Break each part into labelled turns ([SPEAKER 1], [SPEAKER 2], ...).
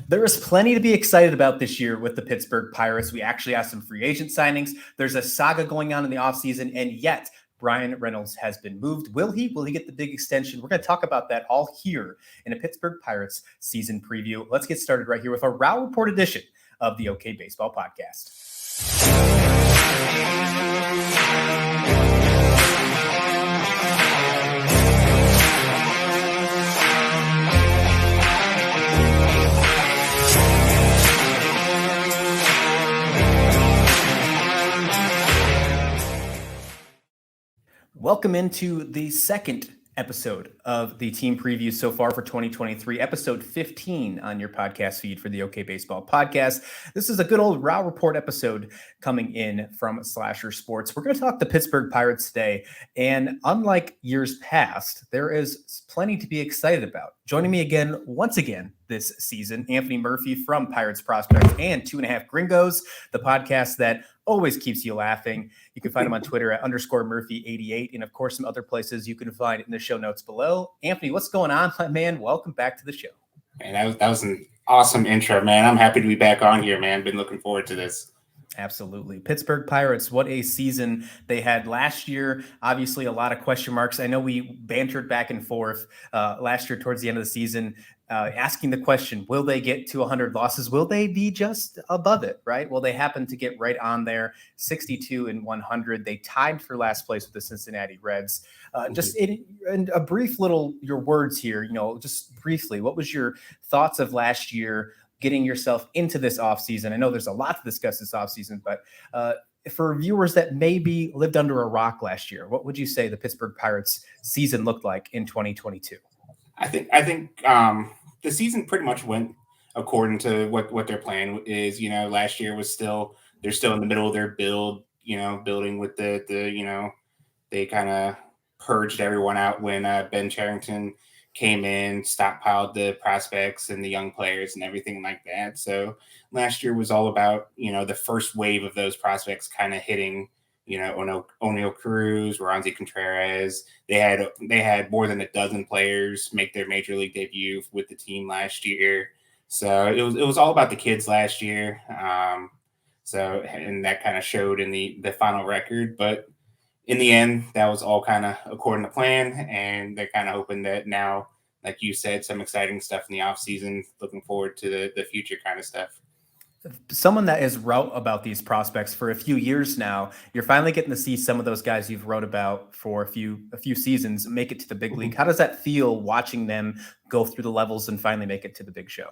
[SPEAKER 1] There is plenty to be excited about this year with the Pittsburgh Pirates. We actually have some free agent signings. There's a saga going on in the offseason, and yet Brian Reynolds has been moved. Will he? Will he get the big extension? We're going to talk about that all here in a Pittsburgh Pirates season preview. Let's get started right here with a Row Report edition of the OK Baseball Podcast. Welcome into the second episode of the team preview so far for 2023, episode 15 on your podcast feed for the OK Baseball Podcast. This is a good old Row Report episode coming in from Slasher Sports. We're going to talk the Pittsburgh Pirates today, and unlike years past, there is plenty to be excited about. Joining me once again this season, Anthony Murphy from Pirates Prospects and 2.5 Gringos, the podcast that always keeps you laughing. You can find him on Twitter at _Murphy88, and of course some other places you can find in the show notes below. Anthony, what's going on, my man? Welcome back to the show.
[SPEAKER 2] Man, that was an awesome intro, man. I'm happy to be back on here, man. Been looking forward to this.
[SPEAKER 1] Absolutely. Pittsburgh Pirates, what a season they had last year. Obviously, a lot of question marks. I know we bantered back and forth last year towards the end of the season, asking the question, will they get to 100 losses? Will they be just above it, right? Well, they happened to get right on there, 62 and 100. They tied for last place with the Cincinnati Reds. Just in a brief little, your words here, just briefly, what was your thoughts of last year, getting yourself into this offseason? I know there's a lot to discuss this offseason, but for viewers that maybe lived under a rock last year, what would you say the Pittsburgh Pirates season looked like in 2022?
[SPEAKER 2] I think the season pretty much went according to what their plan is. Last year was they're still in the middle of their building with the they kind of purged everyone out when Ben Cherington came in, stockpiled the prospects and the young players and everything like that. So last year was all about, the first wave of those prospects kind of hitting, O'Neal Cruz, Roansy Contreras. They had more than a dozen players make their major league debut with the team last year. So it was all about the kids last year. And that kind of showed in the final record, but in the end, that was all kind of according to plan, and they're kind of hoping that now, like you said, some exciting stuff in the offseason, looking forward to the future kind of stuff.
[SPEAKER 1] Someone that has wrote about these prospects for a few years now, you're finally getting to see some of those guys you've wrote about for a few seasons make it to the big league. How does that feel watching them go through the levels and finally make it to the big show?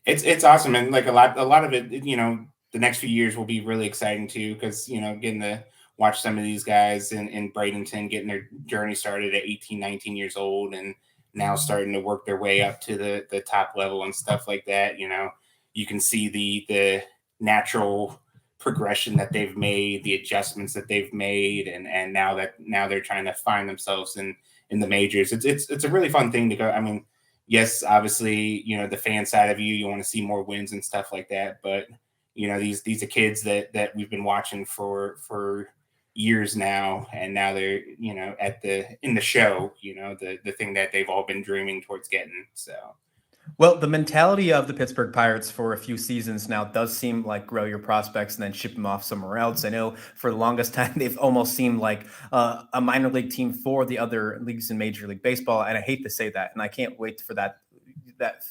[SPEAKER 2] It's awesome, and like a lot of it, the next few years will be really exciting too, because getting to watch some of these guys in Bradenton getting their journey started at 18, 19 years old and now starting to work their way up to the top level and stuff like that. You can see the natural progression that they've made, the adjustments that they've made, and now they're trying to find themselves in the majors. It's a really fun thing to go. I mean, yes, obviously, the fan side of you want to see more wins and stuff like that, but these are kids that we've been watching for years now, and now they're in the show, the thing that they've all been dreaming towards getting. So
[SPEAKER 1] well, the mentality of the Pittsburgh Pirates for a few seasons now does seem like grow your prospects and then ship them off somewhere else. I know for the longest time they've almost seemed like a minor league team for the other leagues in Major League Baseball, and I hate to say that, and I can't wait for that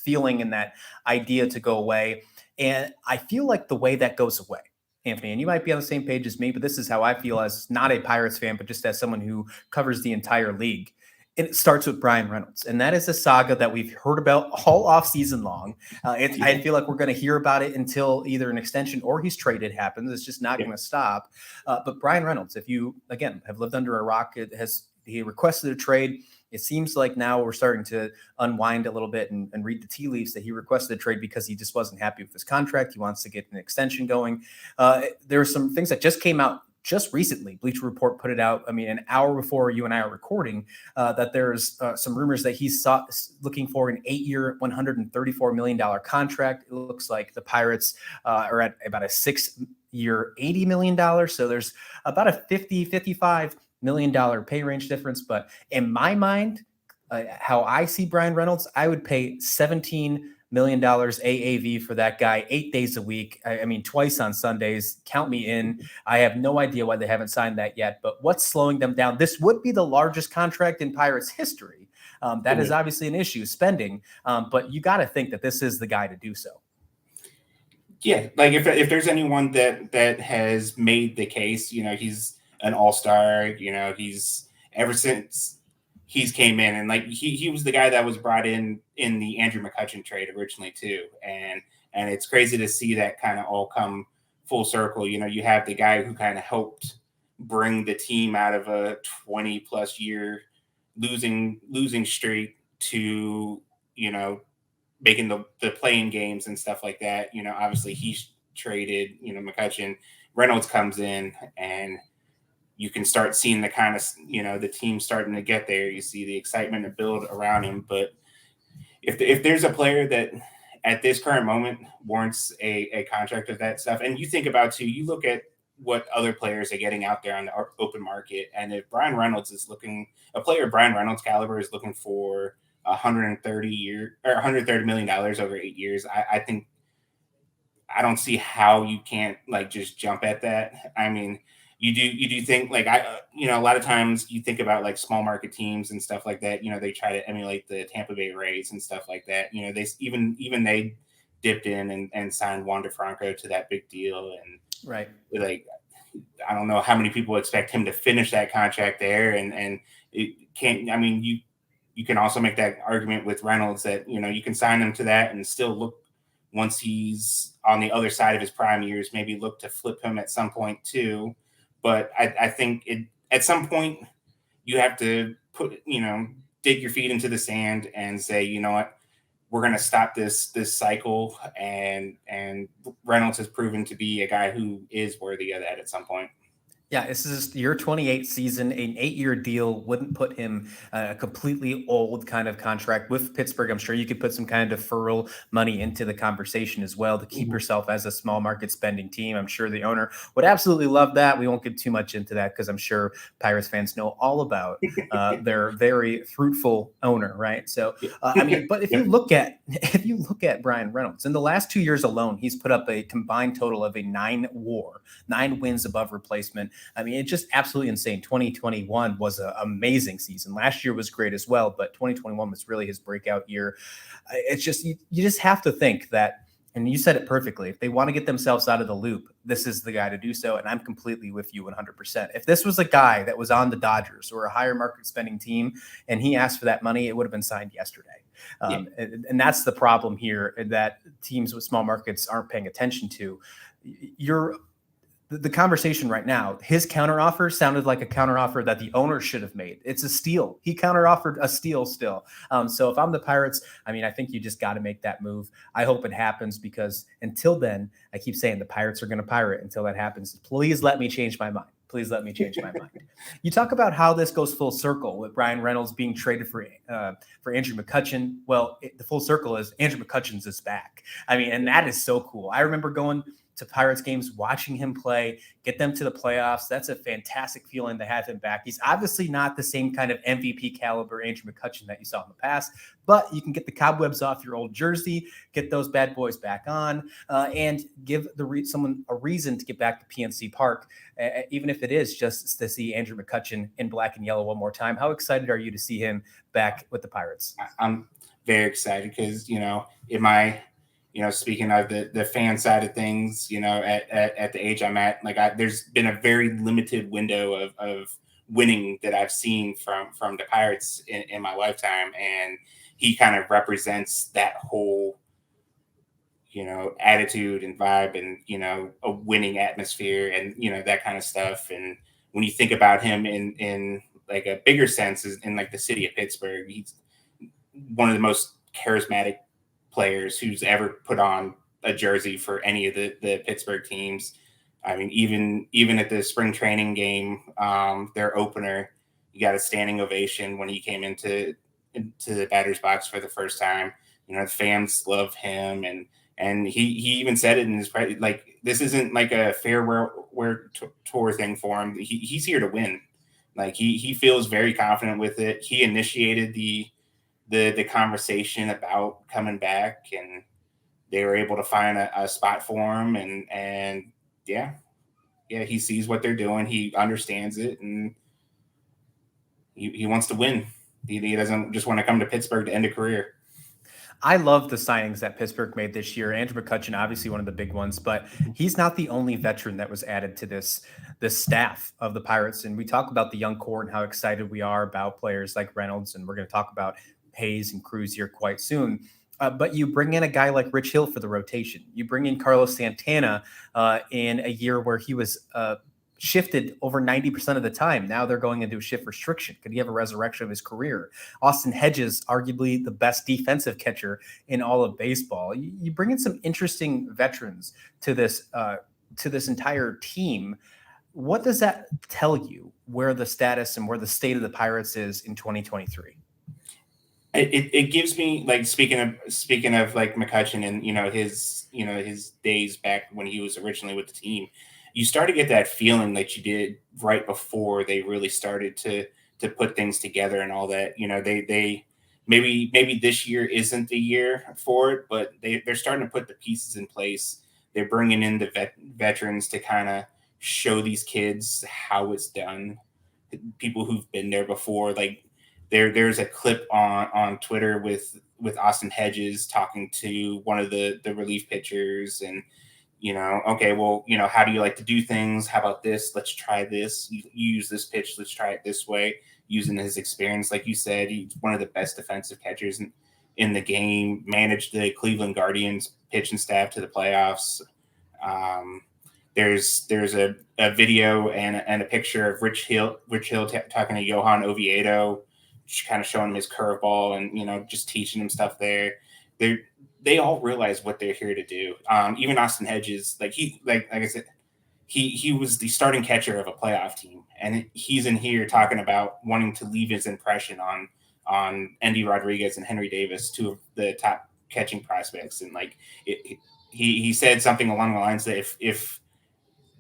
[SPEAKER 1] feeling and that idea to go away. And I feel like the way that goes away, Anthony, and you might be on the same page as me, but this is how I feel as not a Pirates fan, but just as someone who covers the entire league. It starts with Brian Reynolds, and that is a saga that we've heard about all off season long. I feel like we're going to hear about it until either an extension or he's traded happens. It's just not going to stop. But Brian Reynolds, if you, again, have lived under a rock, he requested a trade. It seems like now we're starting to unwind a little bit and read the tea leaves that he requested a trade because he just wasn't happy with his contract. He wants to get an extension going. There are some things that just came out just recently. Bleacher Report put it out, an hour before you and I are recording, that there's some rumors that he's looking for an 8-year, $134 million contract. It looks like the Pirates are at about a 6-year, $80 million. So there's about a $55 million pay range difference. But in my mind, how I see Brian Reynolds, I would pay 17 million AAV for that guy, 8 days a week. I mean, twice on Sundays. Count me in. I have no idea why they haven't signed that yet, but what's slowing them down? This would be the largest contract in Pirates history. That is obviously an issue, spending, but you got to think that this is the guy to do so.
[SPEAKER 2] Yeah, like if there's anyone that has made the case, he's an all-star. He's ever since he's came in, and like he was the guy that was brought in the Andrew McCutchen trade originally too, and it's crazy to see that kind of all come full circle. You have the guy who kind of helped bring the team out of a 20+ year losing streak to making the playing games and stuff like that. Obviously he's traded, McCutchen. Reynolds comes in, and you can start seeing the kind of, the team starting to get there. You see the excitement to build around him. But if there's a player that at this current moment warrants a contract of that stuff, and you think about too, you look at what other players are getting out there on the open market. And if Brian Reynolds is a player of Brian Reynolds caliber is looking for $130 million over 8 years, I don't see how you can't like just jump at that. I mean, you do think like a lot of times you think about like small market teams and stuff like that. They try to emulate the Tampa Bay Rays and stuff like that. They even they dipped in and signed Wander Franco to that big deal, and
[SPEAKER 1] right,
[SPEAKER 2] like I don't know how many people expect him to finish that contract there, and it can't. I mean, you can also make that argument with Reynolds that, you can sign him to that and still look, once he's on the other side of his prime years, maybe look to flip him at some point too. But I think at some point you have to dig your feet into the sand and say, you know what, we're going to stop this cycle. And Reynolds has proven to be a guy who is worthy of that at some point.
[SPEAKER 1] Yeah, this is year 28 season. An 8-year deal wouldn't put him a completely old kind of contract with Pittsburgh. I'm sure you could put some kind of deferral money into the conversation as well to keep yourself as a small market spending team. I'm sure the owner would absolutely love that. We won't get too much into that because I'm sure Pirates fans know all about their very fruitful owner, right? So, I mean, but if you look at Brian Reynolds in the last 2 years alone, he's put up a combined total of a 9 wins above replacement. I mean, it's just absolutely insane. 2021 was an amazing season. Last year was great as well, but 2021 was really his breakout year. It's just, you just have to think that, and you said it perfectly, if they want to get themselves out of the loop, this is the guy to do so. And I'm completely with you 100%. If this was a guy that was on the Dodgers or a higher market spending team and he asked for that money, it would have been signed yesterday. And that's the problem here, that teams with small markets aren't paying attention to. The conversation right now, his counteroffer sounded like a counteroffer that the owner should have made. It's a steal. He counteroffered a steal still. So if I'm the Pirates, I mean, I think you just got to make that move. I hope it happens, because until then, I keep saying the Pirates are going to pirate until that happens. Please let me change my mind. Please let me change my mind. You talk about how this goes full circle with Brian Reynolds being traded for Andrew McCutchen. Well, the full circle is Andrew McCutchen's is back. I mean, and that is so cool. I remember going to Pirates games, watching him play, get them to the playoffs. That's a fantastic feeling to have him back. He's obviously not the same kind of MVP caliber Andrew McCutchen that you saw in the past, but you can get the cobwebs off your old jersey, get those bad boys back on, and give someone a reason to get back to PNC Park, even if it is just to see Andrew McCutchen in black and yellow one more time. How excited are you to see him back with the Pirates?
[SPEAKER 2] I'm very excited because, speaking of the fan side of things, at the age I'm at, there's been a very limited window of winning that I've seen from the Pirates in my lifetime. And he kind of represents that whole, attitude and vibe and, a winning atmosphere and, that kind of stuff. And when you think about him in like a bigger sense, is in like the city of Pittsburgh, he's one of the most charismatic players who's ever put on a jersey for any of the Pittsburgh teams. I mean, even at the spring training game, their opener, you got a standing ovation when he came into the batter's box for the first time. The fans love him, and he even said it in his like, this isn't like a farewell tour thing for him. He's here to win. Like he feels very confident with it. He initiated the the conversation about coming back, and they were able to find a spot for him, and yeah, yeah, he sees what they're doing, he understands it, and he wants to win. He doesn't just want to come to Pittsburgh to end a career.
[SPEAKER 1] I love the signings that Pittsburgh made this year. Andrew McCutchen, obviously one of the big ones, but he's not the only veteran that was added to this staff of the Pirates. And we talk about the young core and how excited we are about players like Reynolds, and we're going to talk about Hayes and Cruz here quite soon. But you bring in a guy like Rich Hill for the rotation. You bring in Carlos Santana in a year where he was shifted over 90% of the time. Now they're going into a shift restriction. Could he have a resurrection of his career? Austin Hedges, arguably the best defensive catcher in all of baseball. You bring in some interesting veterans to this entire team. What does that tell you where the status and where the state of the Pirates is in 2023?
[SPEAKER 2] It gives me, like, speaking of like McCutchen and his days back when he was originally with the team, you start to get that feeling that you did right before they really started to put things together and all that. They maybe this year isn't the year for it, but they're starting to put the pieces in place. They're bringing in the veterans to kind of show these kids how it's done. People who've been there before, like there's a clip on Twitter with Austin Hedges talking to one of the relief pitchers, and okay, well, how do you like to do things? How about this? Let's try this. You use this pitch. Let's try it this way. Using his experience, like you said, he's one of the best defensive catchers in the game. Managed the Cleveland Guardians pitching staff to the playoffs. There's a video and a picture of Rich Hill talking to Johan Oviedo, just kind of showing him his curveball and just teaching him stuff there. They all realize what they're here to do. Even Austin Hedges, like I said, he was the starting catcher of a playoff team, and he's in here talking about wanting to leave his impression on Endy Rodriguez and Henry Davis, two of the top catching prospects. And like he said something along the lines that if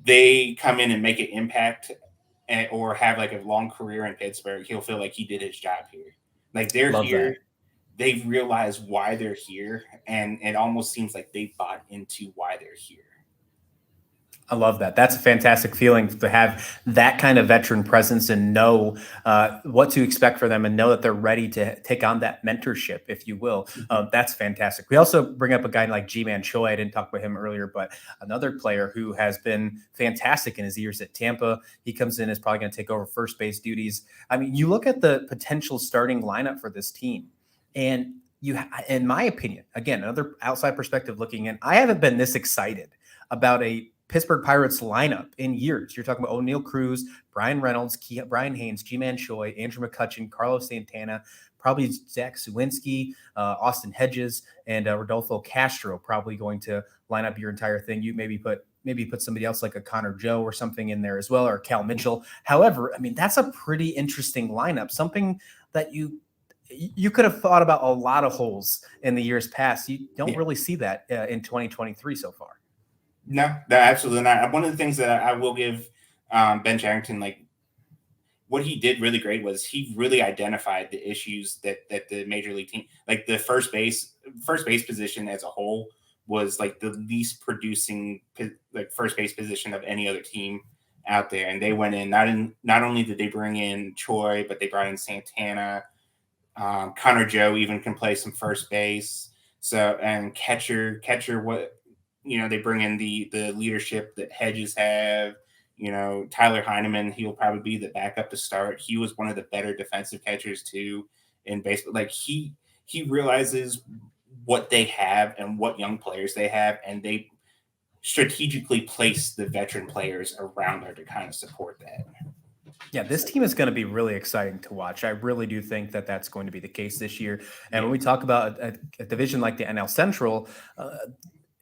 [SPEAKER 2] they come in and make an impact or have like a long career in Pittsburgh, he'll feel like he did his job here. Like they're
[SPEAKER 1] Love
[SPEAKER 2] here.
[SPEAKER 1] that.
[SPEAKER 2] They've realized why they're here, and it almost seems like they bought into why they're here.
[SPEAKER 1] I love that. That's a fantastic feeling to have that kind of veteran presence and know what to expect for them and know that they're ready to take on that mentorship, if you will. That's fantastic. We also bring up a guy like G-Man Choi. I didn't talk about him earlier, but another player who has been fantastic in his years at Tampa. He comes in, is probably going to take over first base duties. I mean, you look at the potential starting lineup for this team, and in my opinion, again, another outside perspective looking in, I haven't been this excited about a Pittsburgh Pirates lineup in years. You're talking about O'Neill Cruz, Brian Reynolds, Brian Haynes, G-Man Choi, Andrew McCutchen, Carlos Santana, probably Zach Sawinski, Austin Hedges, and Rodolfo Castro probably going to line up your entire thing. You maybe put somebody else like a Connor Joe or something in there as well, or Cal Mitchell. However, I mean, that's a pretty interesting lineup, something that you could have thought about a lot of holes in the years past. You don't really see that in 2023 so far.
[SPEAKER 2] No, absolutely not. One of the things that I will give Ben Cherington, like what he did really great was he really identified the issues that the major league team, like the first base position as a whole, was like the least producing like first base position of any other team out there. And they went in. Not only did they bring in Choi, but they brought in Santana. Connor Joe even can play some first base. So, and catcher, what they bring in the leadership that Hedges have. Tyler Heineman, he'll probably be the backup to start. He was one of the better defensive catchers too in baseball. Like he realizes what they have and what young players they have, and they strategically place the veteran players around there to kind of support that.
[SPEAKER 1] Yeah, this team is going to be really exciting to watch. I really do think that that's going to be the case this year. And when we talk about a division like the NL Central,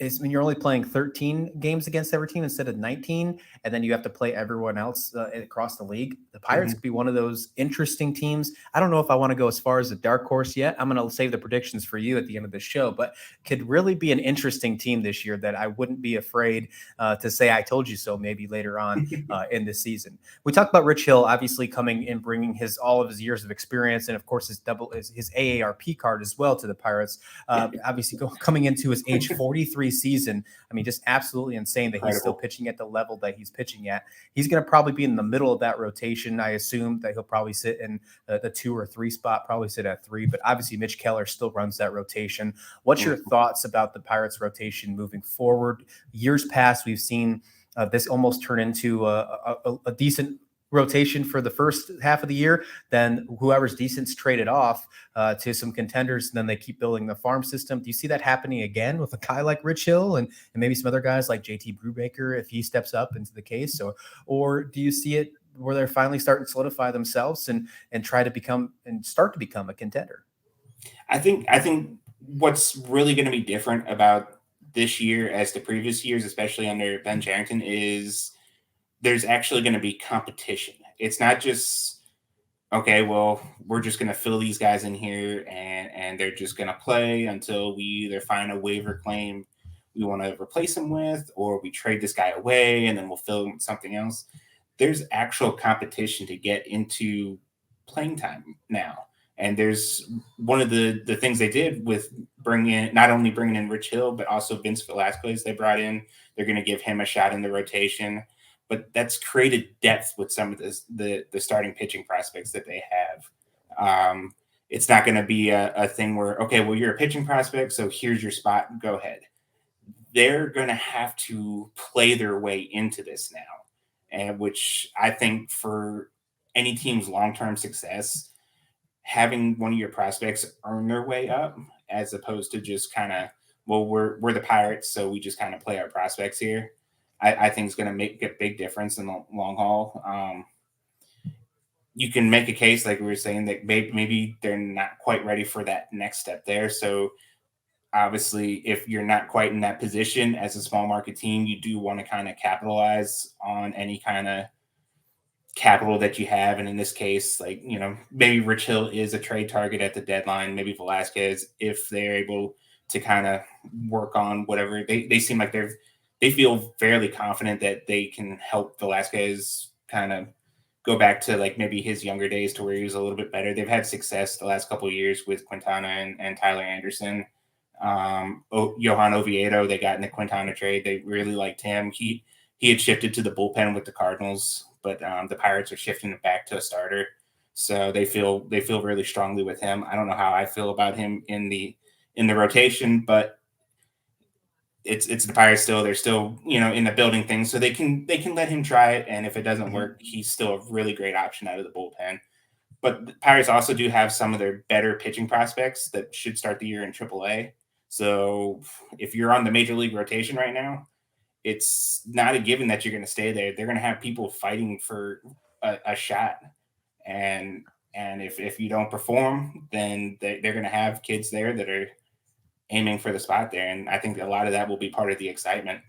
[SPEAKER 1] is when you're only playing 13 games against every team instead of 19, and then you have to play everyone else across the league. The Pirates
[SPEAKER 2] Mhm.
[SPEAKER 1] could be one of those interesting teams. I don't know if I want to go as far as a dark horse yet. I'm going to save the predictions for you at the end of the show, but could really be an interesting team this year that I wouldn't be afraid to say I told you so maybe later on in the season. We talked about Rich Hill obviously coming and bringing his all of his years of experience and of course his AARP card as well to the Pirates. Obviously coming into his age 43 season. I mean, just absolutely insane that he's still
[SPEAKER 2] Incredible.
[SPEAKER 1] pitching at the level that he's pitching at. He's going to probably be in the middle of that rotation. I assume that he'll probably sit in the 2 or 3 spot, probably sit at 3, but obviously Mitch Keller still runs that rotation. What's your
[SPEAKER 2] Mhm.
[SPEAKER 1] thoughts about the Pirates rotation moving forward? Years past, we've seen this almost turn into a decent rotation for the first half of the year. Then whoever's decent's traded off to some contenders, and then they keep building the farm system. Do you see that happening again with a guy like Rich Hill and maybe some other guys like JT Brubaker if he steps up into the case? Or do you see it where they're finally starting to solidify themselves and try to become and start to become a contender?
[SPEAKER 2] I think what's really going to be different about this year as the previous years, especially under Ben Cherington, is there's actually going to be competition. It's not just okay, well, we're just going to fill these guys in here and they're just going to play until we either find a waiver claim we want to replace him with or we trade this guy away and then we'll fill him with something else. There's actual competition to get into playing time now. And there's one of the things they did with bringing in not only bringing in Rich Hill, but also Vince Velasquez. They brought in. They're going to give him a shot in the rotation, but that's created depth with some of the starting pitching prospects that they have. It's not going to be a thing where okay, well you're a pitching prospect, so here's your spot, go ahead. They're going to have to play their way into this now, and which I think for any team's long term success, having one of your prospects earn their way up as opposed to just kind of well we're the Pirates, so we just kind of play our prospects here. I think is going to make a big difference in the long haul. You can make a case, like we were saying, that maybe they're not quite ready for that next step there. So obviously, if you're not quite in that position as a small market team, you do want to kind of capitalize on any kind of capital that you have. And in this case, like, maybe Rich Hill is a trade target at the deadline, maybe Velasquez, if they're able to kind of work on whatever they seem like they feel fairly confident that they can help Velasquez kind of go back to like maybe his younger days to where he was a little bit better. They've had success the last couple of years with Quintana and Tyler Anderson. Johan Oviedo, they got in the Quintana trade. They really liked him. He had shifted to the bullpen with the Cardinals, but the Pirates are shifting it back to a starter. So they feel really strongly with him. I don't know how I feel about him in the rotation, but it's the Pirates still. They're still in the building thing, so they can let him try it. And if it doesn't
[SPEAKER 1] Mhm.
[SPEAKER 2] work, he's still a really great option out of the bullpen. But the Pirates also do have some of their better pitching prospects that should start the year in AAA. So if you're on the major league rotation right now, it's not a given that you're going to stay there. They're going to have people fighting for a shot, and if you don't perform, then they're going to have kids there that are aiming for the spot there, and I think a lot of that will be part of the excitement.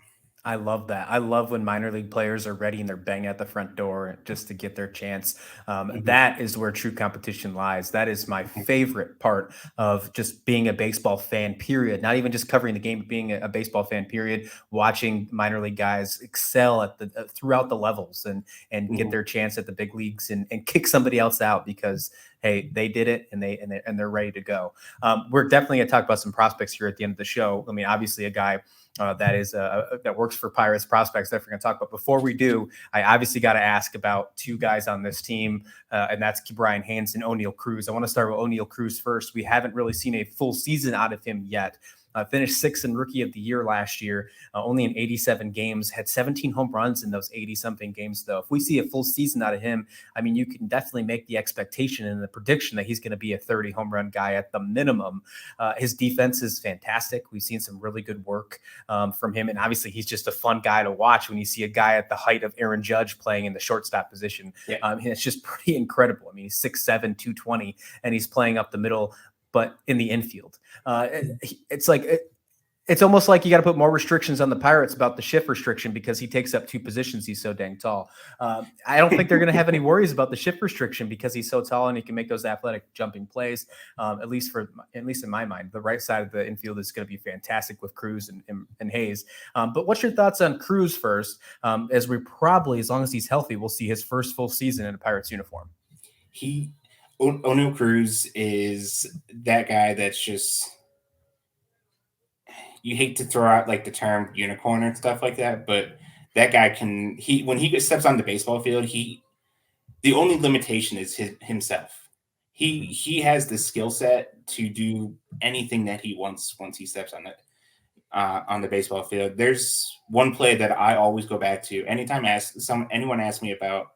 [SPEAKER 1] I love that. I love when minor league players are ready and they're banging at the front door just to get their chance.
[SPEAKER 2] Mhm,
[SPEAKER 1] That is where true competition lies. That is my favorite part of just being a baseball fan, period. Not even just covering the game, but being a baseball fan, period. Watching minor league guys excel at the throughout the levels and get
[SPEAKER 2] mhm.
[SPEAKER 1] their chance at the big leagues and kick somebody else out because hey, they did it and they're ready to go. We're definitely going to talk about some prospects here at the end of the show. I mean, obviously, a guy that works for Pirates prospects that we're going to talk about. Before we do, I obviously got to ask about two guys on this team, and that's Brian Haynes and O'Neill Cruz. I want to start with O'Neill Cruz first. We haven't really seen a full season out of him yet. Finished sixth in Rookie of the Year last year, only in 87 games, had 17 home runs in those 80-something games, though. If we see a full season out of him, I mean, you can definitely make the expectation and the prediction that he's going to be a 30 home run guy at the minimum. His defense is fantastic. We've seen some really good work from him. And obviously, he's just a fun guy to watch when you see a guy at the height of Aaron Judge playing in the shortstop position.
[SPEAKER 2] Yeah.
[SPEAKER 1] It's just pretty incredible. I mean, he's 6'7", 220, and he's playing up the middle, but in the infield. It's like It's almost like you got to put more restrictions on the Pirates about the shift restriction because he takes up two positions. He's so dang tall. I don't think they're going to have any worries about the shift restriction because he's so tall and he can make those athletic jumping plays. At least in my mind, the right side of the infield is going to be fantastic with Cruz and Hayes. But what's your thoughts on Cruz first? As we probably, as long as he's healthy, we'll see his first full season in a Pirates uniform.
[SPEAKER 2] O'Neal Cruz is that guy that's just, you hate to throw out like the term unicorn and stuff like that, but that guy when he steps on the baseball field, the only limitation is himself. He has the skill set to do anything that he wants once he steps on the baseball field. There's one play that I always go back to anytime anyone asks me about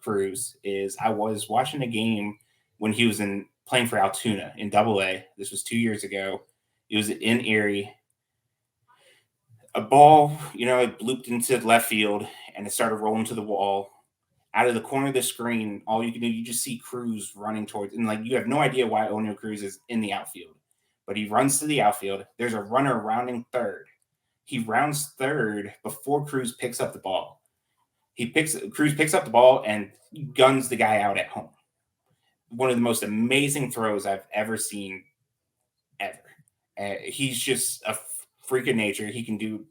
[SPEAKER 2] Cruz. Is I was watching a game when he was playing for Altoona in Double-A. This was 2 years ago. It was in Erie. A ball, it blooped into left field and it started rolling to the wall. Out of the corner of the screen, all you can do, you just see Cruz running towards, and like you have no idea why O'Neal Cruz is in the outfield, but he runs to the outfield. There's a runner rounding third. He rounds third before Cruz picks up the ball. Cruz picks up the ball and guns the guy out at home. One of the most amazing throws I've ever seen, ever. He's just a freak of nature. He can do,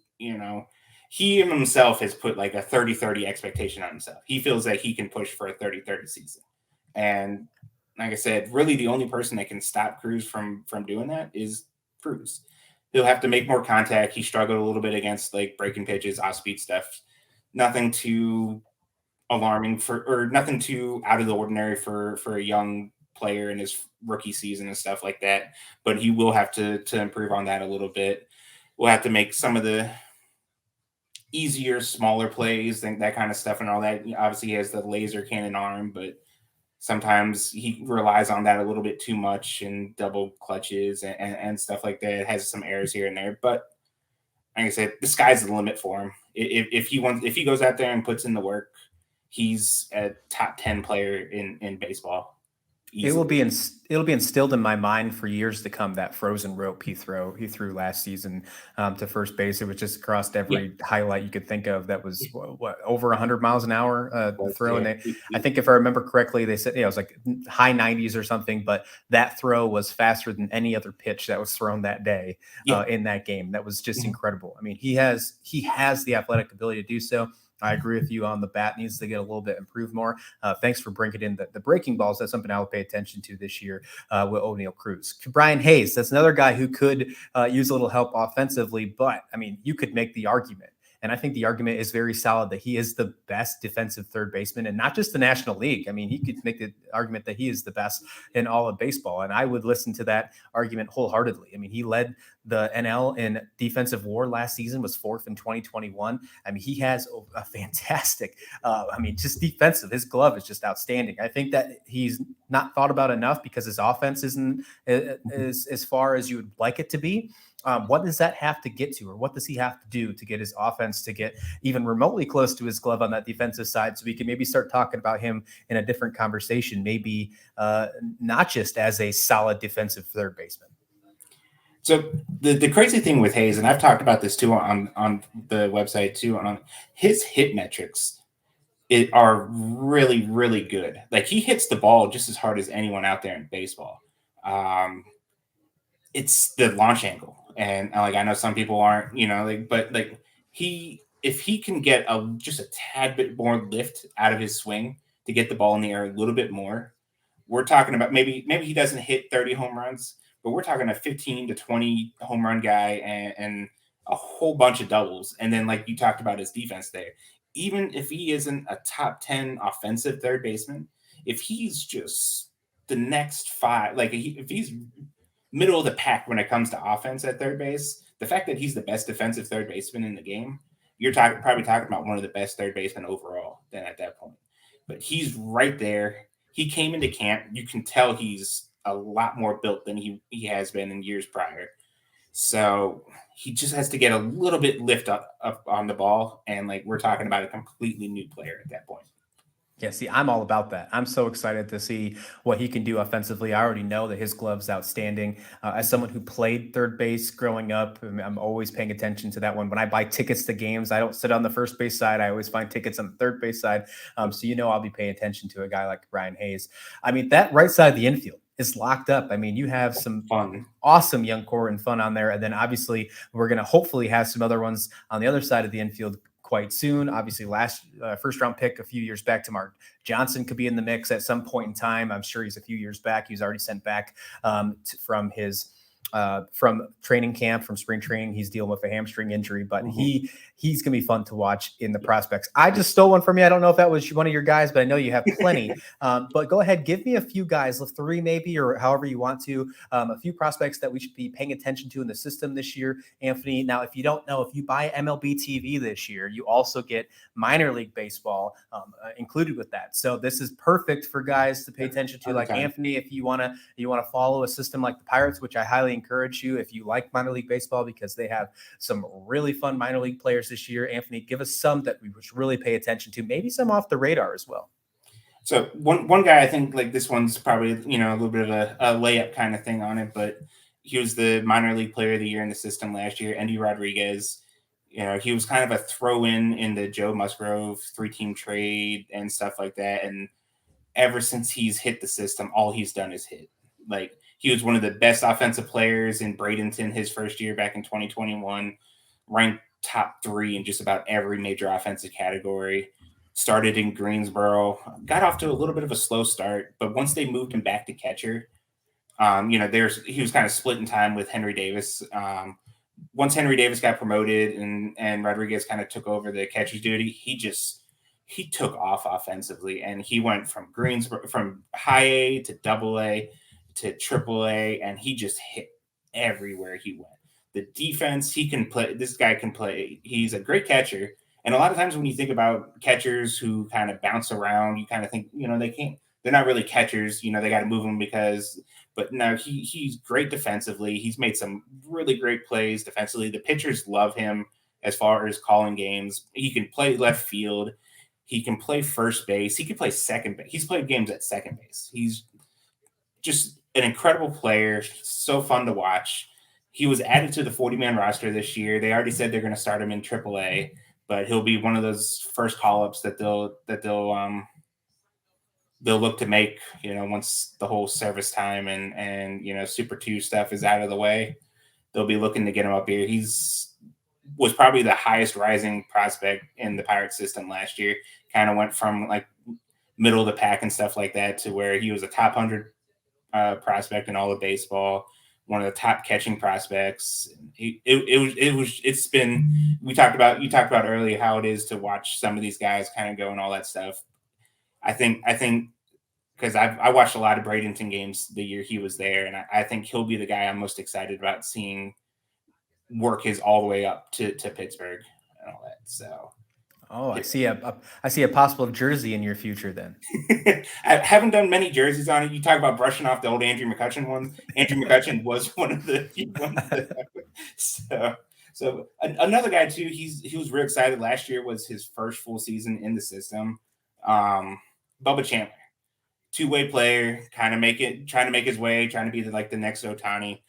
[SPEAKER 2] he himself has put like a 30-30 expectation on himself. He feels that he can push for a 30-30 season. And like I said, really the only person that can stop Cruz from doing that is Cruz. He'll have to make more contact. He struggled a little bit against like breaking pitches, off-speed stuff. Nothing too alarming or nothing too out of the ordinary for a young player in his rookie season and stuff like that. But he will have to improve on that a little bit. We'll have to make some of the easier, smaller plays, and that kind of stuff and all that. Obviously, he has the laser cannon arm, but sometimes he relies on that a little bit too much and double clutches and stuff like that. It has some errors here and there, but like I said, the sky's the limit for him. If he goes out there and puts in the work, he's a top 10 player in baseball. Easily.
[SPEAKER 1] It'll be instilled in my mind for years to come. That frozen rope he threw last season to first base. It was just across every highlight you could think of. That was what over 100 miles an hour throw. And I think if I remember correctly, they said it was like high 90s or something. But that throw was faster than any other pitch that was thrown that day in that game. That was just incredible. I mean, he has the athletic ability to do so. I agree with you on the bat needs to get a little bit improved more. Thanks for bringing in the breaking balls. That's something I'll pay attention to this year with O'Neal Cruz. Brian Hayes, that's another guy who could use a little help offensively, but I mean, you could make the argument. And I think the argument is very solid that he is the best defensive third baseman and not just the National League. I mean, he could make the argument that he is the best in all of baseball. And I would listen to that argument wholeheartedly. I mean, he led the NL in defensive WAR last season, was fourth in 2021. I mean, he has a fantastic, just defensive. His glove is just outstanding. I think that he's not thought about enough because his offense isn't as far as you would like it to be. What does that have to get to, or what does he have to do to get his offense to get even remotely close to his glove on that defensive side, so we can maybe start talking about him in a different conversation, maybe not just as a solid defensive third baseman?
[SPEAKER 2] So the crazy thing with Hayes, and I've talked about this too on the website too, on his hit metrics are really, really good. Like he hits the ball just as hard as anyone out there in baseball. It's the launch angle. And like I know some people aren't, but like if he can get just a tad bit more lift out of his swing to get the ball in the air a little bit more, we're talking about maybe he doesn't hit 30 home runs, but we're talking a 15 to 20 home run guy and a whole bunch of doubles. And then like you talked about his defense there, even if he isn't a top 10 offensive third baseman, if he's just the next five, like if he's middle of the pack when it comes to offense at third base, the fact that he's the best defensive third baseman in the game, you're probably talking about one of the best third basemen overall then at that point. But he's right there. He came into camp. You can tell he's a lot more built than he has been in years prior. So he just has to get a little bit lift up on the ball. And like we're talking about a completely new player at that point.
[SPEAKER 1] Yeah, see, I'm all about that. I'm so excited to see what he can do offensively. I already know that his glove's outstanding. As someone who played third base growing up, I'm always paying attention to that one. When I buy tickets to games, I don't sit on the first base side. I always find tickets on the third base side. So I'll be paying attention to a guy like Brian Hayes. I mean, that right side of the infield is locked up. I mean, you have some
[SPEAKER 2] Fun.
[SPEAKER 1] awesome young core and fun on there, and then obviously we're going to hopefully have some other ones on the other side of the infield quite soon. Obviously, last first round pick a few years back, Mark Johnson could be in the mix at some point in time. I'm sure he's a few years back. He's already sent back from his from training camp, from spring training. He's dealing with a hamstring injury, but he's gonna be fun to watch in the prospects. I just stole one from you. I don't know if that was one of your guys, but I know you have plenty. But go ahead, give me a few guys, three maybe, or however you want to, a few prospects that we should be paying attention to in the system this year, Anthony. Now, if you don't know, if you buy MLB TV this year, you also get minor league baseball included with that. So this is perfect for guys to pay attention to, like Anthony. If you want to follow a system like the Pirates, which I highly encourage you if you like minor league baseball, because they have some really fun minor league players this year. Anthony, give us some that we should really pay attention to, maybe some off the radar as well.
[SPEAKER 2] So one guy, I think like this one's probably, a little bit of a layup kind of thing on it, but he was the minor league player of the year in the system last year, Endy Rodriguez. He was kind of a throw-in the Joe Musgrove 3-team trade and stuff like that. And ever since he's hit the system, all he's done is hit. Like, he was one of the best offensive players in Bradenton his first year back in 2021, ranked top 3 in just about every major offensive category. Started in Greensboro, got off to a little bit of a slow start, but once they moved him back to catcher, he was kind of splitting time with Henry Davis. Once Henry Davis got promoted and Rodriguez kind of took over the catcher's duty, he took off offensively, and he went from high A to double A to triple A, and he just hit everywhere he went. The defense, he can play. This guy can play. He's a great catcher. And a lot of times when you think about catchers who kind of bounce around, you kind of think, they're not really catchers. They got to move them but no, he's great defensively. He's made some really great plays defensively. The pitchers love him as far as calling games. He can play left field. He can play first base. He can play second base. He's played games at second base. He's just an incredible player. So fun to watch. He was added to the 40-man roster this year. They already said they're going to start him in AAA, but he'll be one of those first call-ups that they'll look to make, once the whole service time and Super 2 stuff is out of the way. They'll be looking to get him up here. Was probably the highest rising prospect in the Pirate system last year. Kind of went from like middle of the pack and stuff like that to where he was a top 100 prospect in all of baseball, one of the top catching prospects. You talked about earlier how it is to watch some of these guys kind of go and all that stuff. I think because I watched a lot of Bradenton games the year he was there, and I think he'll be the guy I'm most excited about seeing work his all the way up to Pittsburgh and all that. So,
[SPEAKER 1] I see a possible jersey in your future then.
[SPEAKER 2] I haven't done many jerseys on it. You talk about brushing off the old Andrew McCutchen one. Andrew McCutchen was one of the few ones. So another guy too. He was real excited. Last year was his first full season in the system. Bubba Chandler, two-way player, trying to make his way, trying to be the next Ohtani.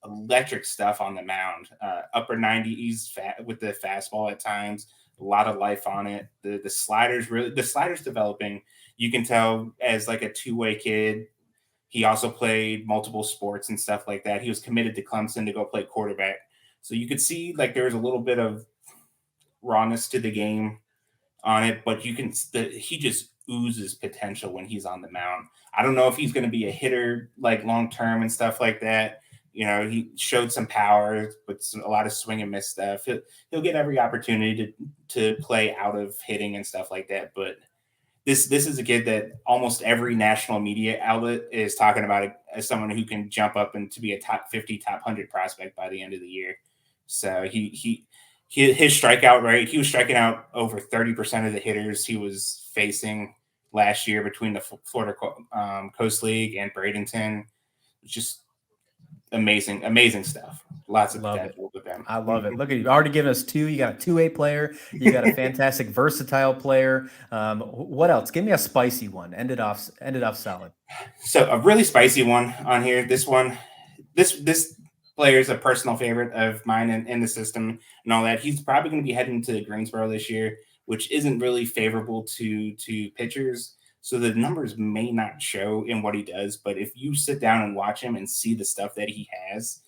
[SPEAKER 2] Electric stuff on the mound, upper 90s with the fastball at times, a lot of life on it. The sliders developing. You can tell as like a two-way kid. He also played multiple sports and stuff like that. He was committed to Clemson to go play quarterback. So you could see like there was a little bit of rawness to the game on it, but he just oozes potential when he's on the mound. I don't know if he's going to be a hitter like long term and stuff like that. He showed some power, but a lot of swing and miss stuff. He'll get every opportunity to play out of hitting and stuff like that. But this is a kid that almost every national media outlet is talking about it as someone who can jump up and to be a top 50, top 100 prospect by the end of the year. So his strikeout rate, he was striking out over 30% of the hitters he was facing last year between the Florida Coast League and Bradenton. Just amazing stuff. Lots of
[SPEAKER 1] Love it.
[SPEAKER 2] potential with them.
[SPEAKER 1] I love it. Look at, you've already given us two. You got a 2A player. You got a fantastic versatile player. What else? Give me a spicy one. End it off. End it off solid.
[SPEAKER 2] So a really spicy one on here. This player is a personal favorite of mine in the system and all that. He's probably going to be heading to Greensboro this year, which isn't really favorable to pitchers. So the numbers may not show in what he does, but if you sit down and watch him and see the stuff that he has,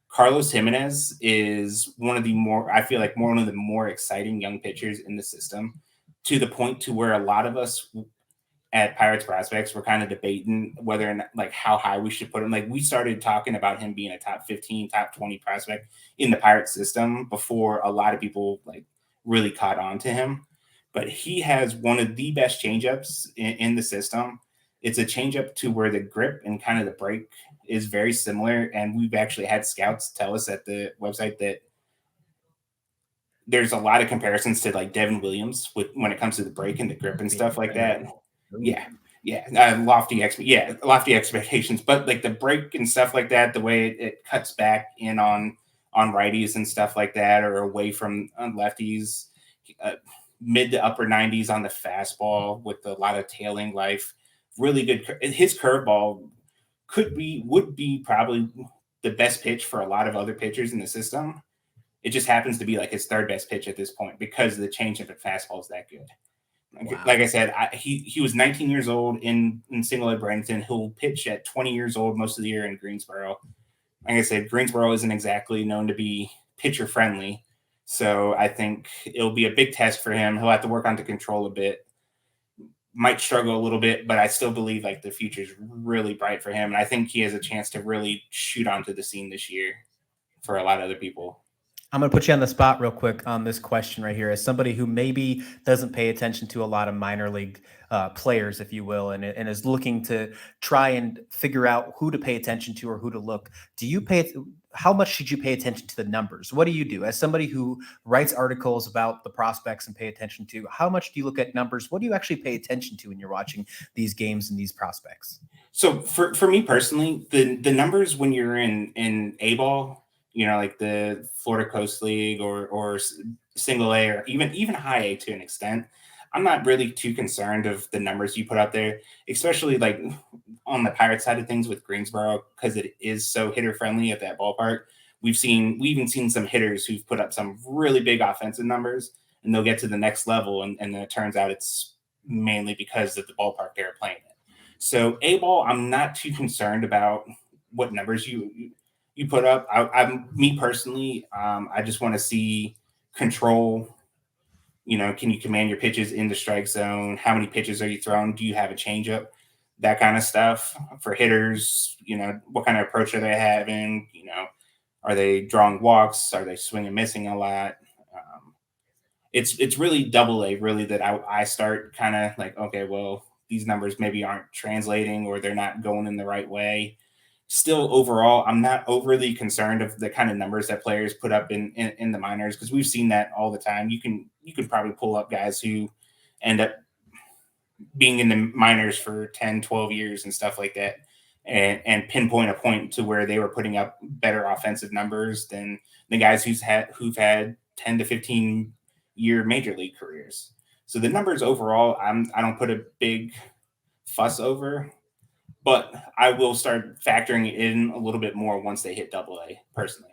[SPEAKER 2] Carlos Jimenez is one of the more, I feel like, one of the more exciting young pitchers in the system, to the point to where a lot of us at Pirates Prospects were kind of debating whether or not, like, how high we should put him. Like, we started talking about him being a top 15, top 20 prospect in the Pirates system before a lot of people like really caught on to him. But he has one of the best changeups in the system. It's a changeup to where the grip and kind of the break is very similar. And we've actually had scouts tell us at the website that there's a lot of comparisons to like Devin Williams with when it comes to the break and the grip and stuff like that. Yeah, lofty expectations, but like the break and stuff like that, the way it cuts back in on righties and stuff like that, or away from lefties, mid to upper 90s on the fastball with a lot of tailing life. Really good. His curveball would be probably the best pitch for a lot of other pitchers in the system. It just happens to be like his third best pitch at this point because the changeup and fastball is that good. Wow. Like I said, he was 19 years old in single A Bradenton. He'll pitch at 20 years old most of the year in Greensboro. Like I said, Greensboro isn't exactly known to be pitcher friendly. So I think it'll be a big test for him. He'll have to work on the control a bit. Might struggle a little bit, but I still believe like the future is really bright for him. And I think he has a chance to really shoot onto the scene this year for a lot of other people.
[SPEAKER 1] I'm going to put you on the spot real quick on this question right here. As somebody who maybe doesn't pay attention to a lot of minor league players, if you will, and is looking to try and figure out who to pay attention to or who to look, how much should you pay attention to the numbers? What do you do as somebody who writes articles about the prospects and pay attention to? How much do you look at numbers? What do you actually pay attention to when you're watching these games and these prospects?
[SPEAKER 2] So for me personally, the numbers when you're in A-ball, you know, like the Florida Coast League or single A or even high A to an extent, I'm not really too concerned of the numbers you put out there, especially like on the Pirates side of things with Greensboro, because it is so hitter friendly at that ballpark. We've even seen some hitters who've put up some really big offensive numbers, and they'll get to the next level, and then it turns out it's mainly because of the ballpark they were playing in. So A-ball, I'm not too concerned about what numbers you put up. Me personally, I just want to see control. You know, can you command your pitches in the strike zone? How many pitches are you throwing? Do you have a changeup? That kind of stuff. For hitters, you know, what kind of approach are they having? You know, are they drawing walks? Are they swinging, missing a lot? It's really double A, really, that I start kind of like, okay, well, these numbers maybe aren't translating or they're not going in the right way. Still, overall, I'm not overly concerned of the kind of numbers that players put up in the minors, because we've seen that all the time. You can probably pull up guys who end up being in the minors for 10, 12 years and stuff like that, and pinpoint a point to where they were putting up better offensive numbers than the guys who've had 10 to 15 year major league careers. So the numbers overall, I don't put a big fuss over. But I will start factoring it in a little bit more once they hit double A, personally.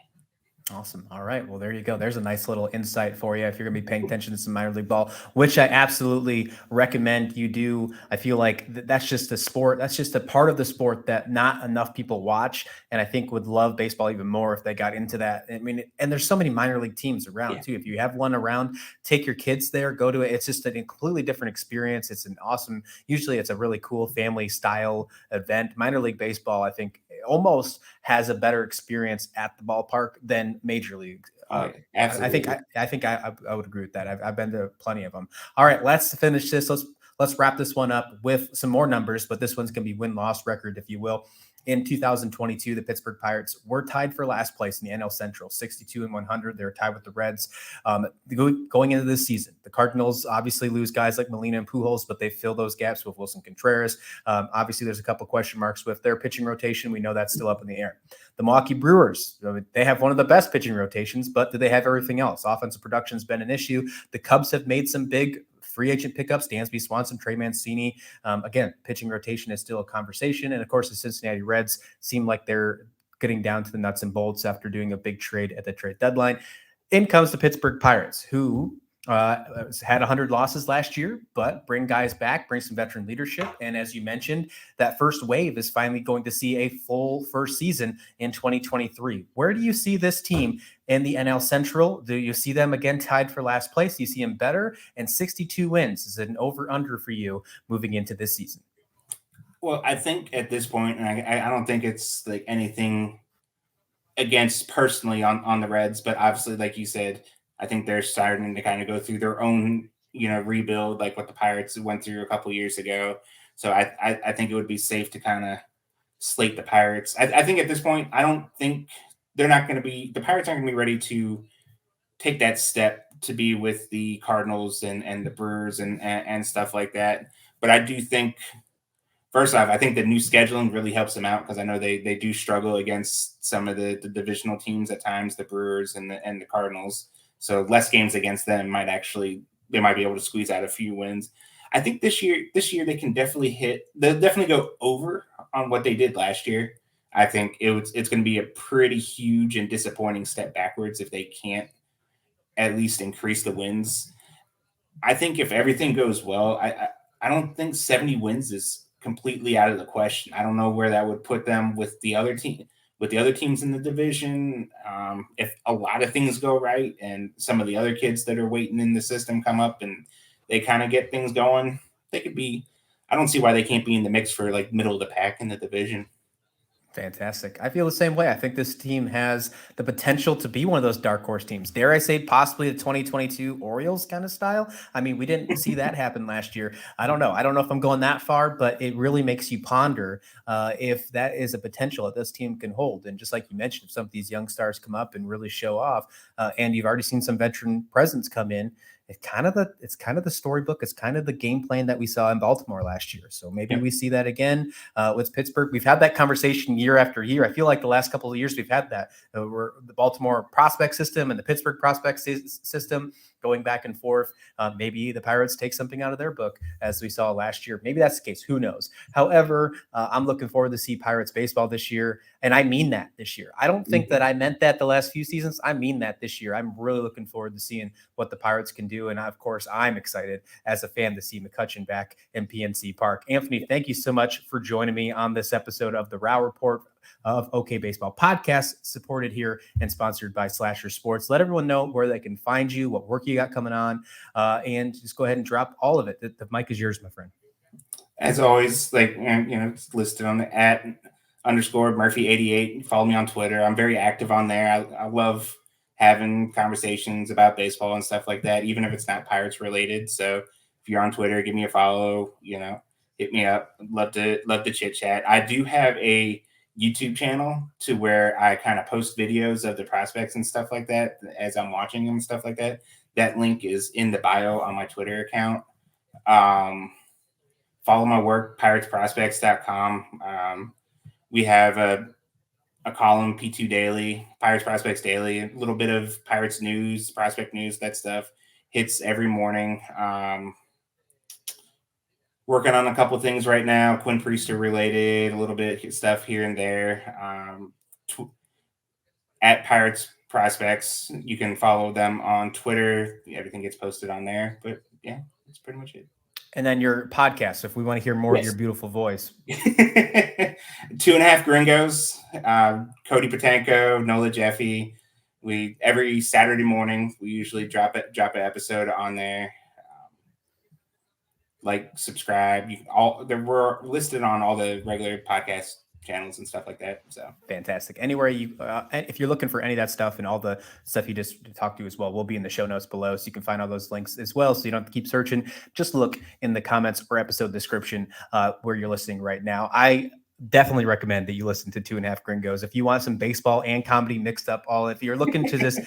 [SPEAKER 1] Awesome. All right. Well, there you go. There's a nice little insight for you if you're going to be paying attention to some minor league ball, which I absolutely recommend you do. I feel like that's just a sport. That's just a part of the sport that not enough people watch. And I think would love baseball even more if they got into that. I mean, and there's so many minor league teams around too. If you have one around, take your kids there, go to it. It's just a completely different experience. It's an awesome, usually it's a really cool family style event. Minor league baseball, I think, almost has a better experience at the ballpark than major league.
[SPEAKER 2] Absolutely.
[SPEAKER 1] I think I would agree with that. I've been to plenty of them. All right, let's finish this. Let's wrap this one up with some more numbers, but this one's going to be win-loss record, if you will. in 2022, the Pittsburgh Pirates were tied for last place in the NL Central, 62-100. They're tied with the Reds. Going into this season, the Cardinals obviously lose guys like Molina and Pujols, but they fill those gaps with Wilson Contreras. Obviously, there's a couple question marks with their pitching rotation. We know that's still up in the air. The Milwaukee Brewers, they have one of the best pitching rotations, but do they have everything else? Offensive production has been an issue. The Cubs have made some big free agent pickups, Dansby Swanson, Trey Mancini. Again, pitching rotation is still a conversation. And of course, the Cincinnati Reds seem like they're getting down to the nuts and bolts after doing a big trade at the trade deadline. In comes the Pittsburgh Pirates, who had 100 losses last year, but bring guys back, bring some veteran leadership. And as you mentioned, that first wave is finally going to see a full first season in 2023. Where do you see this team in the NL Central? Do you see them again tied for last place? Do you see them better? And 62 wins is an over-under for you moving into this season?
[SPEAKER 2] Well, I think at this point, and I don't think it's like anything against personally on the Reds, but obviously, like you said, I think they're starting to kind of go through their own, rebuild, like what the Pirates went through a couple years ago. So I think it would be safe to kind of slate the Pirates. I think at this point, I don't think the Pirates aren't going to be ready to take that step to be with the Cardinals and the Brewers and stuff like that. But I do think, first off, I think the new scheduling really helps them out because I know they do struggle against some of the divisional teams at times, the Brewers and the Cardinals. So less games against them they might be able to squeeze out a few wins. I think this year they can they'll definitely go over on what they did last year. I think it's going to be a pretty huge and disappointing step backwards if they can't at least increase the wins. I think if everything goes well, I don't think 70 wins is completely out of the question. I don't know where that would put them with the other teams in the division. If a lot of things go right and some of the other kids that are waiting in the system come up and they kind of get things going, they could be. I don't see why they can't be in the mix for like middle of the pack in the division.
[SPEAKER 1] Fantastic. I feel the same way. I think this team has the potential to be one of those dark horse teams. Dare I say possibly the 2022 Orioles kind of style? I mean, we didn't see that happen last year. I don't know. I don't know if I'm going that far, but it really makes you ponder if that is a potential that this team can hold. And just like you mentioned, if some of these young stars come up and really show off, and you've already seen some veteran presence come in, it's kind of the storybook. It's kind of the game plan that we saw in Baltimore last year. So maybe we see that again with Pittsburgh. We've had that conversation year after year. I feel like the last couple of years we've had that. We're the Baltimore prospect system and the Pittsburgh prospect system going back and forth. Maybe the Pirates take something out of their book as we saw last year. Maybe that's the case. Who knows? However, I'm looking forward to see Pirates baseball this year. And I mean that this year. I don't think that I meant that the last few seasons. I mean that this year. I'm really looking forward to seeing what the Pirates can do. And of course, I'm excited as a fan to see McCutchen back in PNC Park. Anthony, thank you so much for joining me on this episode of the Rao Report of OK Baseball Podcast, supported here and sponsored by Slasher Sports. Let everyone know where they can find you, what work you got coming on, and just go ahead and drop all of it. The mic is yours, my friend.
[SPEAKER 2] As always, it's listed on the @_Murphy88. Follow me on Twitter. I'm very active on there. I love having conversations about baseball and stuff like that, even if it's not Pirates related. So if you're on Twitter, give me a follow, hit me up. Love to chit chat. I do have a YouTube channel to where I kind of post videos of the prospects and stuff like that as I'm watching them and stuff like that. That link is in the bio on my Twitter account. Follow my work, piratesprospects.com. We have a column, P2 Daily, Pirates Prospects Daily, a little bit of Pirates news, prospect news, that stuff hits every morning. Working on a couple of things right now, Quinn Priester related, a little bit stuff here and there. At Pirates Prospects, you can follow them on Twitter. Everything gets posted on there. But yeah, that's pretty much it.
[SPEAKER 1] And then your podcast, if we want to hear more of your beautiful voice.
[SPEAKER 2] 2.5 Gringos, Cody Patanko, Nola Jeffy. Every Saturday morning we usually drop an episode on there. Subscribe. We're listed on all the regular podcast channels and stuff like that. So
[SPEAKER 1] fantastic. Anywhere if you're looking for any of that stuff and all the stuff you just talked to as well, we'll be in the show notes below, so you can find all those links as well. So you don't have to keep searching. Just look in the comments or episode description where you're listening right now. I definitely recommend that you listen to 2.5 Gringos. If you want some baseball and comedy mixed up, if you're looking to just,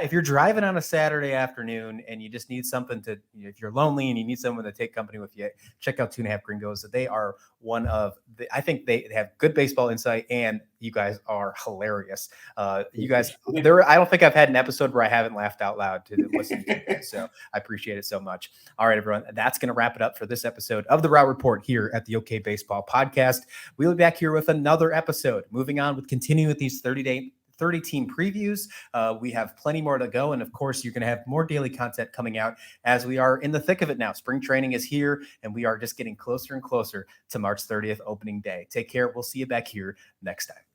[SPEAKER 1] if you're driving on a Saturday afternoon and you just need something to, if you're lonely and you need someone to take company with you, check out 2.5 Gringos. They are one of I think they have good baseball insight, and you guys are hilarious. You guys, I don't think I've had an episode where I haven't laughed out loud to listen to you guys. So I appreciate it so much. All right, everyone. That's going to wrap it up for this episode of the Route Report here at the OK Baseball Podcast. We'll be back here with another episode. Moving on with continuing with these 30 team previews. We have plenty more to go. And of course, you're going to have more daily content coming out as we are in the thick of it now. Spring training is here, and we are just getting closer and closer to March 30th opening day. Take care. We'll see you back here next time.